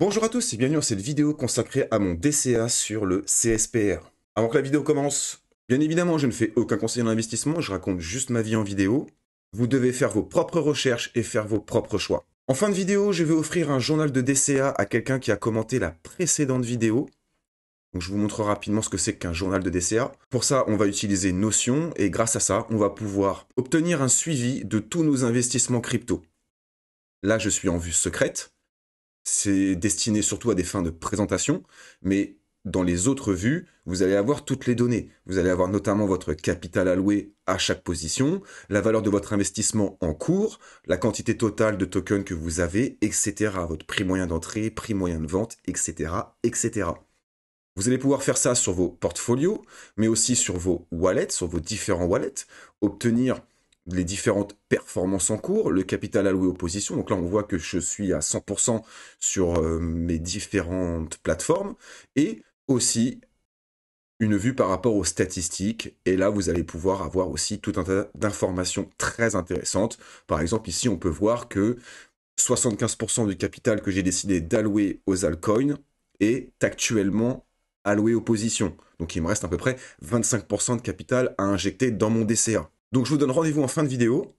Bonjour à tous et bienvenue dans cette vidéo consacrée à mon DCA sur le CSPR. Avant que la vidéo commence, bien évidemment je ne fais aucun conseil d'investissement, je raconte juste ma vie en vidéo. Vous devez faire vos propres recherches et faire vos propres choix. En fin de vidéo, je vais offrir un journal de DCA à quelqu'un qui a commenté la précédente vidéo. Donc je vous montre rapidement ce que c'est qu'un journal de DCA. Pour ça, on va utiliser Notion et grâce à ça, on va pouvoir obtenir un suivi de tous nos investissements crypto. Là, je suis en vue secrète. C'est destiné surtout à des fins de présentation, mais dans les autres vues, vous allez avoir toutes les données. Vous allez avoir notamment votre capital alloué à chaque position, la valeur de votre investissement en cours, la quantité totale de tokens que vous avez, etc. Votre prix moyen d'entrée, prix moyen de vente, etc., etc. Vous allez pouvoir faire ça sur vos portfolios, mais aussi sur vos wallets, sur vos différents wallets, obtenir les différentes performances en cours, le capital alloué aux positions. Donc là, on voit que je suis à 100% sur mes différentes plateformes et aussi une vue par rapport aux statistiques. Et là, vous allez pouvoir avoir aussi tout un tas d'informations très intéressantes. Par exemple, ici, on peut voir que 75% du capital que j'ai décidé d'allouer aux altcoins est actuellement alloué aux positions. Donc il me reste à peu près 25% de capital à injecter dans mon DCA. Donc je vous donne rendez-vous en fin de vidéo.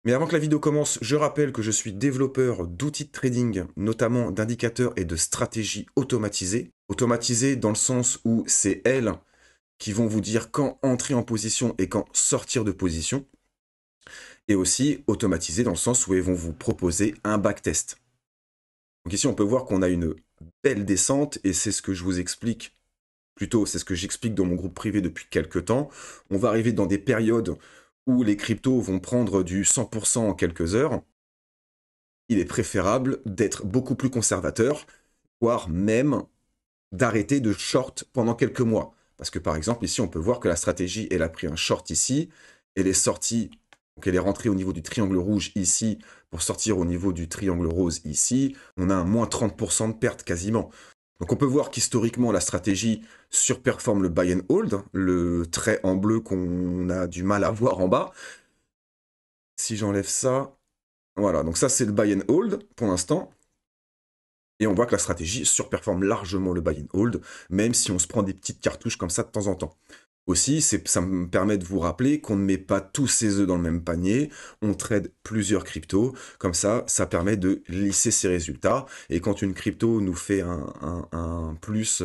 Mais avant que la vidéo commence, je rappelle que je suis développeur d'outils de trading, notamment d'indicateurs et de stratégies automatisées. Automatisées dans le sens où c'est elles qui vont vous dire quand entrer en position et quand sortir de position. Et aussi automatisées dans le sens où elles vont vous proposer un backtest. Donc ici, on peut voir qu'on a une belle descente et c'est ce que je vous explique. Plutôt, c'est ce que j'explique dans mon groupe privé depuis quelques temps. On va arriver dans des périodes où les cryptos vont prendre du 100% en quelques heures. Il est préférable d'être beaucoup plus conservateur, voire même d'arrêter de short pendant quelques mois. Parce que par exemple, ici, on peut voir que la stratégie, elle a pris un short ici, elle est sortie, donc elle est rentrée au niveau du triangle rouge ici, pour sortir au niveau du triangle rose ici. On a un moins 30% de perte quasiment. Donc on peut voir qu'historiquement, la stratégie surperforme le buy and hold, le trait en bleu qu'on a du mal à voir en bas. Si j'enlève ça, voilà, donc ça c'est le buy and hold pour l'instant. Et on voit que la stratégie surperforme largement le buy and hold, même si on se prend des petites cartouches comme ça de temps en temps. Aussi, ça me permet de vous rappeler qu'on ne met pas tous ses œufs dans le même panier, on trade plusieurs cryptos, comme ça permet de lisser ses résultats, et quand une crypto nous fait un plus,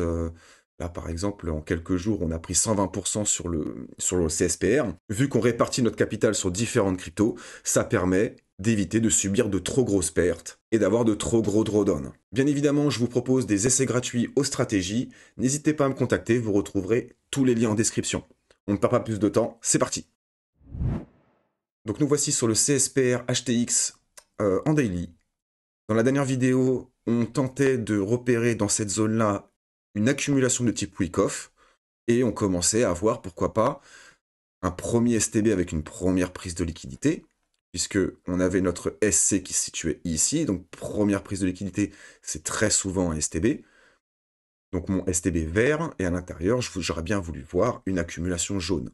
là par exemple en quelques jours on a pris 120% sur le CSPR, vu qu'on répartit notre capital sur différentes cryptos, ça permet d'éviter de subir de trop grosses pertes et d'avoir de trop gros drawdowns. Bien évidemment, je vous propose des essais gratuits aux stratégies. N'hésitez pas à me contacter, vous retrouverez tous les liens en description. On ne perd pas plus de temps, c'est parti. Donc nous voici sur le CSPR HTX en daily. Dans la dernière vidéo, on tentait de repérer dans cette zone-là une accumulation de type Wyckoff et on commençait à voir, pourquoi pas, un premier STB avec une première prise de liquidité, puisque on avait notre SC qui se situait ici, donc première prise de liquidité, c'est très souvent un STB. Donc mon STB vert, et à l'intérieur, j'aurais bien voulu voir une accumulation jaune.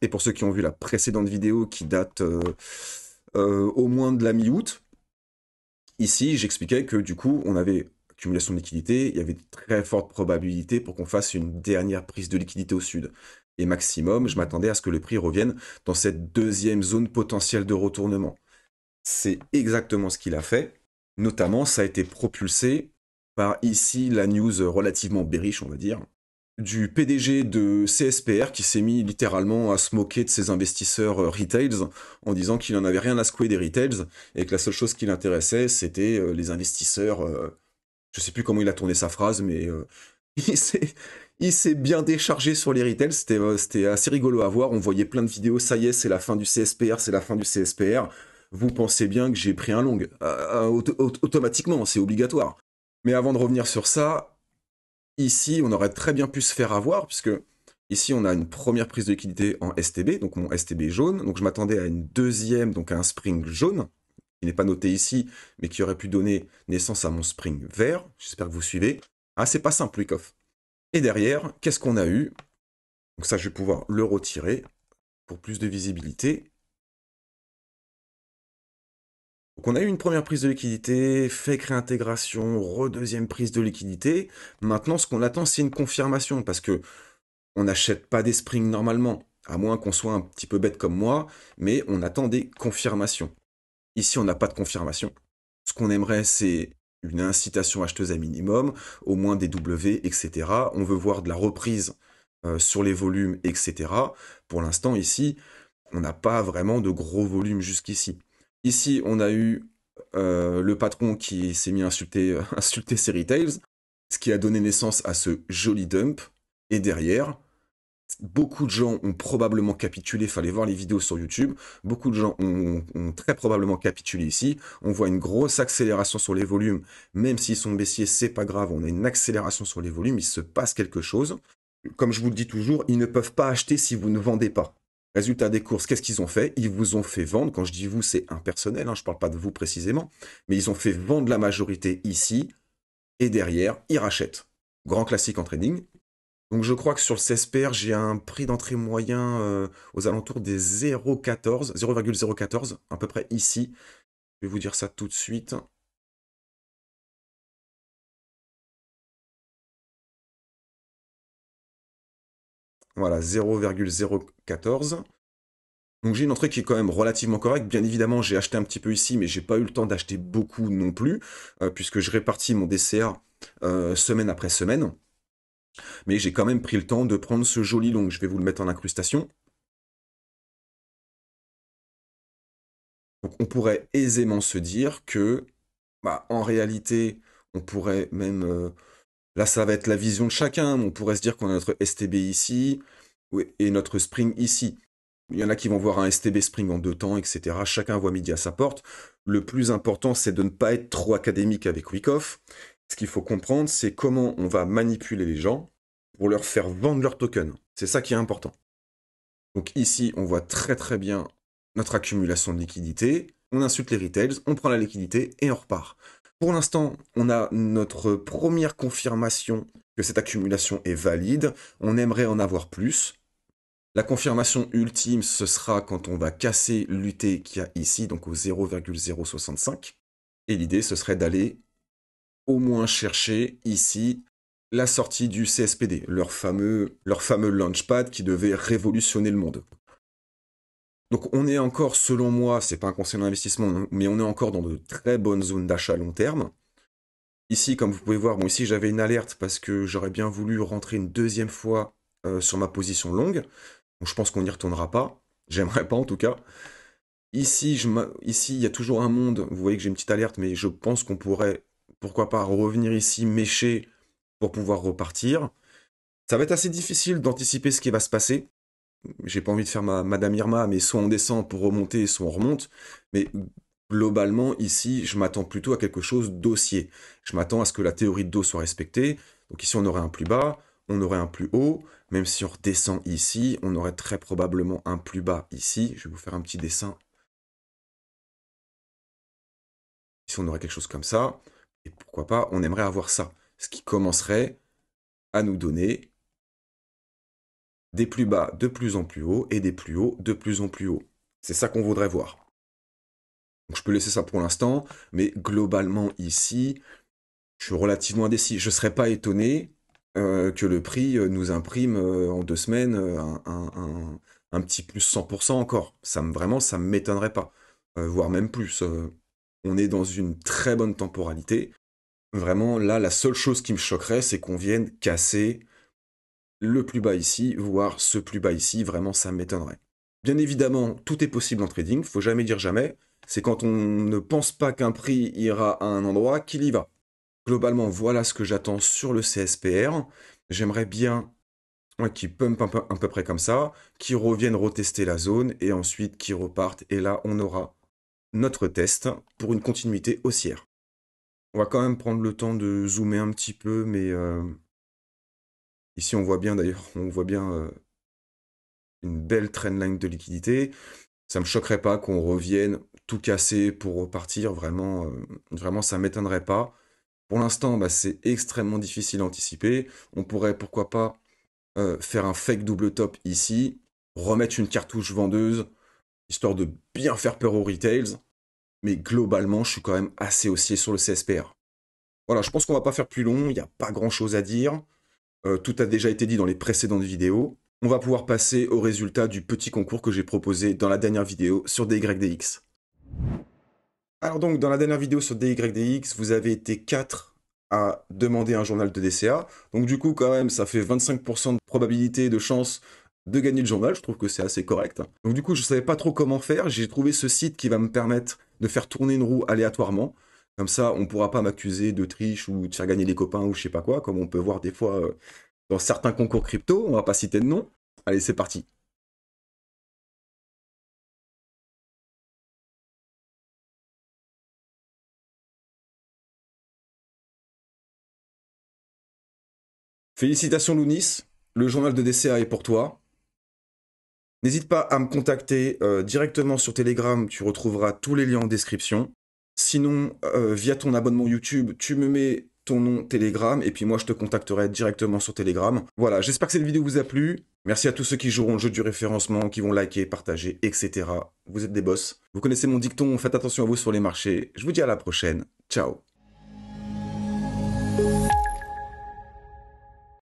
Et pour ceux qui ont vu la précédente vidéo qui date au moins de la mi-août, ici j'expliquais que du coup on avait accumulation de liquidité, il y avait de très fortes probabilités pour qu'on fasse une dernière prise de liquidité au sud. Et maximum, je m'attendais à ce que le prix revienne dans cette deuxième zone potentielle de retournement. C'est exactement ce qu'il a fait. Notamment, ça a été propulsé par ici la news relativement bearish, on va dire, du PDG de CSPR qui s'est mis littéralement à se moquer de ses investisseurs retails en disant qu'il n'en avait rien à secouer des retails et que la seule chose qui l'intéressait, c'était les investisseurs. Je sais plus comment il a tourné sa phrase, mais il s'est bien déchargé sur les retails. C'était assez rigolo à voir. On voyait plein de vidéos. Ça y est, c'est la fin du CSPR, c'est la fin du CSPR. Vous pensez bien que j'ai pris un long. Automatiquement, c'est obligatoire. Mais avant de revenir sur ça, ici, on aurait très bien pu se faire avoir, puisque ici, on a une première prise de liquidité en STB, donc mon STB jaune. Donc je m'attendais à une deuxième, donc à un spring jaune, qui n'est pas noté ici, mais qui aurait pu donner naissance à mon spring vert. J'espère que vous suivez. Ah, c'est pas simple, Wyckoff. Et derrière, qu'est-ce qu'on a eu? Donc ça, je vais pouvoir le retirer pour plus de visibilité. Donc on a eu une première prise de liquidité, fake réintégration, redeuxième prise de liquidité. Maintenant, ce qu'on attend, c'est une confirmation, parce que on n'achète pas des springs normalement, à moins qu'on soit un petit peu bête comme moi, mais on attend des confirmations. Ici, on n'a pas de confirmation. Ce qu'on aimerait, c'est une incitation acheteuse à minimum, au moins des W, etc. On veut voir de la reprise sur les volumes, etc. Pour l'instant, ici, on n'a pas vraiment de gros volumes jusqu'ici. Ici, on a eu le patron qui s'est mis à insulter, insulter ses retails, ce qui a donné naissance à ce joli dump. Et derrière, beaucoup de gens ont probablement capitulé, fallait voir les vidéos sur YouTube, beaucoup de gens ont très probablement capitulé ici, on voit une grosse accélération sur les volumes, même s'ils sont baissiers, c'est pas grave, on a une accélération sur les volumes, il se passe quelque chose. Comme je vous le dis toujours, ils ne peuvent pas acheter si vous ne vendez pas. Résultat des courses, qu'est-ce qu'ils ont fait? Ils vous ont fait vendre, quand je dis vous, c'est impersonnel, hein, je ne parle pas de vous précisément, mais ils ont fait vendre la majorité ici, et derrière, ils rachètent. Grand classique en trading. Donc je crois que sur le CSPR, j'ai un prix d'entrée moyen aux alentours des 0,014, à peu près ici. Je vais vous dire ça tout de suite. Voilà, 0,014. Donc j'ai une entrée qui est quand même relativement correcte. Bien évidemment, j'ai acheté un petit peu ici, mais j'ai pas eu le temps d'acheter beaucoup non plus, puisque je répartis mon DCA semaine après semaine. Mais j'ai quand même pris le temps de prendre ce joli long. Je vais vous le mettre en incrustation. Donc on pourrait aisément se dire que, bah, en réalité, on pourrait même... là, ça va être la vision de chacun. On pourrait se dire qu'on a notre STB ici et notre Spring ici. Il y en a qui vont voir un STB Spring en 2 temps, etc. Chacun voit midi à sa porte. Le plus important, c'est de ne pas être trop académique avec Wyckoff. Ce qu'il faut comprendre, c'est comment on va manipuler les gens pour leur faire vendre leur token. C'est ça qui est important. Donc ici, on voit très très bien notre accumulation de liquidité. On insulte les retails, on prend la liquidité et on repart. Pour l'instant, on a notre première confirmation que cette accumulation est valide. On aimerait en avoir plus. La confirmation ultime, ce sera quand on va casser l'UT qu'il y a ici, donc au 0,065. Et l'idée, ce serait d'aller au moins chercher ici la sortie du CSPD, leur fameux launchpad qui devait révolutionner le monde. Donc on est encore, selon moi, c'est pas un conseil d'investissement, mais on est encore dans de très bonnes zones d'achat à long terme. Ici, comme vous pouvez voir, bon ici j'avais une alerte parce que j'aurais bien voulu rentrer une deuxième fois sur ma position longue. Donc je pense qu'on n'y retournera pas. J'aimerais pas en tout cas. Ici, ici, il y a toujours un monde. Vous voyez que j'ai une petite alerte, mais je pense qu'on pourrait, pourquoi pas, revenir ici, mécher pour pouvoir repartir. Ça va être assez difficile d'anticiper ce qui va se passer. J'ai pas envie de faire Madame Irma, mais soit on descend pour remonter, soit on remonte. Mais globalement, ici, je m'attends plutôt à quelque chose d'haussier. Je m'attends à ce que la théorie de dos soit respectée. Donc ici, on aurait un plus bas, on aurait un plus haut. Même si on redescend ici, on aurait très probablement un plus bas ici. Je vais vous faire un petit dessin. Ici, on aurait quelque chose comme ça. Et pourquoi pas, on aimerait avoir ça. Ce qui commencerait à nous donner des plus bas de plus en plus haut et des plus hauts de plus en plus haut. C'est ça qu'on voudrait voir. Donc je peux laisser ça pour l'instant, mais globalement ici, je suis relativement indécis. Je ne serais pas étonné que le prix nous imprime en 2 semaines un petit plus 100% encore. Vraiment, ça ne m'étonnerait pas, voire même plus. On est dans une très bonne temporalité. Vraiment, là, la seule chose qui me choquerait, c'est qu'on vienne casser le plus bas ici, voire ce plus bas ici. Vraiment, ça m'étonnerait. Bien évidemment, tout est possible en trading, faut jamais dire jamais. C'est quand on ne pense pas qu'un prix ira à un endroit qu'il y va. Globalement, voilà ce que j'attends sur le CSPR. J'aimerais bien qu'ils pump à peu près comme ça, qu'ils reviennent retester la zone et ensuite qu'ils repartent. Et là, on aura notre test pour une continuité haussière. On va quand même prendre le temps de zoomer un petit peu, mais ici on voit bien d'ailleurs, on voit bien une belle trendline de liquidité. Ça me choquerait pas qu'on revienne tout casser pour repartir, vraiment, vraiment ça m'étonnerait pas. Pour l'instant, bah, c'est extrêmement difficile à anticiper. On pourrait, pourquoi pas, faire un fake double top ici, remettre une cartouche vendeuse, histoire de bien faire peur aux retails. mais globalement, je suis quand même assez haussier sur le CSPR. Voilà, je pense qu'on va pas faire plus long, il n'y a pas grand-chose à dire. Tout a déjà été dit dans les précédentes vidéos. On va pouvoir passer au résultat du petit concours que j'ai proposé dans la dernière vidéo sur DYDX. Alors donc, dans la dernière vidéo sur DYDX, vous avez été 4 à demander un journal de DCA. Donc du coup, quand même, ça fait 25% de probabilité, de chance de gagner le journal. Je trouve que c'est assez correct. Donc du coup, je ne savais pas trop comment faire. J'ai trouvé ce site qui va me permettre de faire tourner une roue aléatoirement. Comme ça, on ne pourra pas m'accuser de triche ou de faire gagner les copains ou je sais pas quoi, comme on peut voir des fois dans certains concours crypto. On va pas citer de nom. Allez, c'est parti. Félicitations Lounis, le journal de DCA est pour toi. N'hésite pas à me contacter directement sur Telegram, tu retrouveras tous les liens en description. Sinon, via ton abonnement YouTube, tu me mets ton nom Telegram et puis moi je te contacterai directement sur Telegram. Voilà, j'espère que cette vidéo vous a plu. Merci à tous ceux qui joueront le jeu du référencement, qui vont liker, partager, etc. Vous êtes des boss. Vous connaissez mon dicton, faites attention à vous sur les marchés. Je vous dis à la prochaine. Ciao.